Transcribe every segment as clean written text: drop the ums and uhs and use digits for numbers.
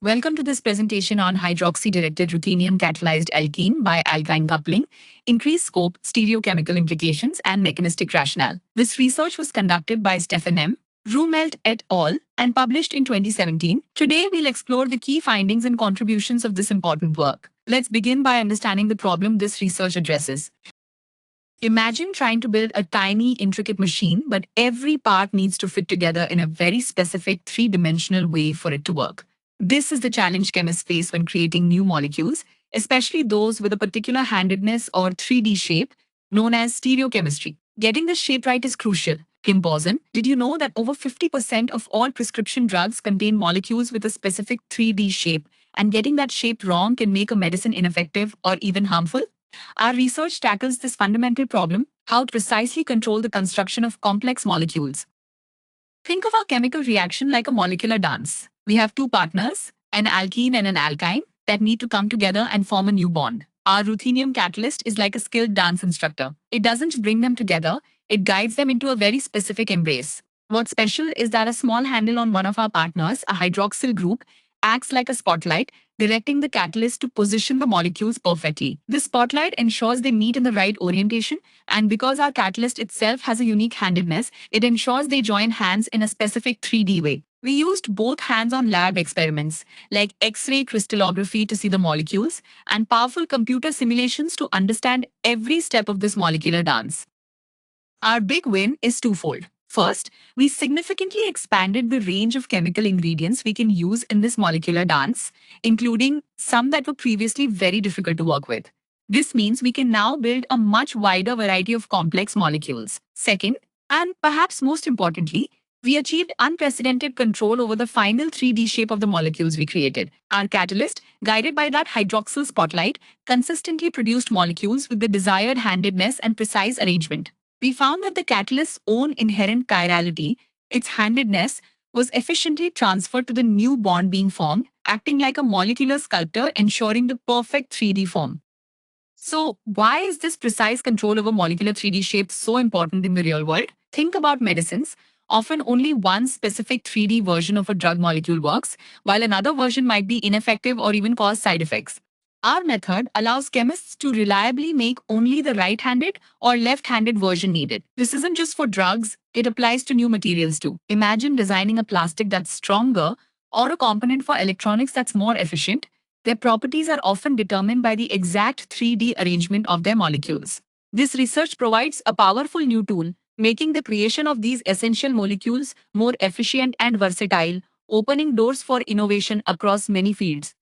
Welcome to this presentation on hydroxy-directed ruthenium catalyzed alkene by alkyne coupling, increased scope, stereochemical implications, and mechanistic rationale. This research was conducted by Stefan M. Rumelt et al. And published in 2017. Today, we'll explore the key findings and contributions of this important work. Let's begin by understanding the problem this research addresses. Imagine trying to build a tiny, intricate machine, but every part needs to fit together in a very specific three-dimensional way for it to work. This is the challenge chemists face when creating new molecules, especially those with a particular handedness or 3D shape known as stereochemistry. Getting the shape right is crucial. Kim Boson, did you know that over 50% of all prescription drugs contain molecules with a specific 3D shape, and getting that shape wrong can make a medicine ineffective or even harmful? Our research tackles this fundamental problem: how to precisely control the construction of complex molecules. Think of our chemical reaction like a molecular dance. We have two partners, an alkene and an alkyne, that need to come together and form a new bond. Our ruthenium catalyst is like a skilled dance instructor. It doesn't bring them together, it guides them into a very specific embrace. What's special is that a small handle on one of our partners, a hydroxyl group, acts like a spotlight, directing the catalyst to position the molecules perfectly. This spotlight ensures they meet in the right orientation, and because our catalyst itself has a unique handedness, it ensures they join hands in a specific 3D way. We used both hands on lab experiments, like X-ray crystallography to see the molecules, and powerful computer simulations to understand every step of this molecular dance. Our big win is twofold. First, we significantly expanded the range of chemical ingredients we can use in this molecular dance, including some that were previously very difficult to work with. This means we can now build a much wider variety of complex molecules. Second, and perhaps most importantly, we achieved unprecedented control over the final 3D shape of the molecules we created. Our catalyst, guided by that hydroxyl spotlight, consistently produced molecules with the desired handedness and precise arrangement. We found that the catalyst's own inherent chirality, its handedness, was efficiently transferred to the new bond being formed, acting like a molecular sculptor, ensuring the perfect 3D form. So, why is this precise control over molecular 3D shapes so important in the real world? Think about medicines. Often only one specific 3D version of a drug molecule works, while another version might be ineffective or even cause side effects. Our method allows chemists to reliably make only the right-handed or left-handed version needed. This isn't just for drugs, it applies to new materials too. Imagine designing a plastic that's stronger or a component for electronics that's more efficient. Their properties are often determined by the exact 3D arrangement of their molecules. This research provides a powerful new tool, making the creation of these essential molecules more efficient and versatile, opening doors for innovation across many fields.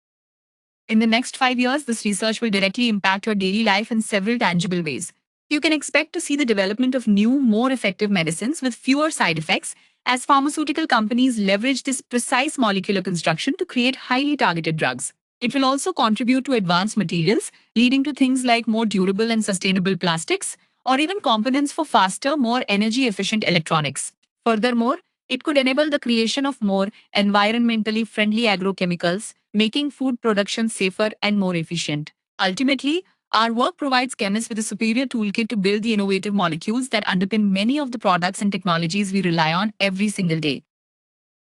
In the next 5 years, this research will directly impact your daily life in several tangible ways. You can expect to see the development of new, more effective medicines with fewer side effects as pharmaceutical companies leverage this precise molecular construction to create highly targeted drugs. It will also contribute to advanced materials, leading to things like more durable and sustainable plastics, or even components for faster, more energy efficient electronics. Furthermore, it could enable the creation of more environmentally friendly agrochemicals, making food production safer and more efficient. Ultimately, our work provides chemists with a superior toolkit to build the innovative molecules that underpin many of the products and technologies we rely on every single day.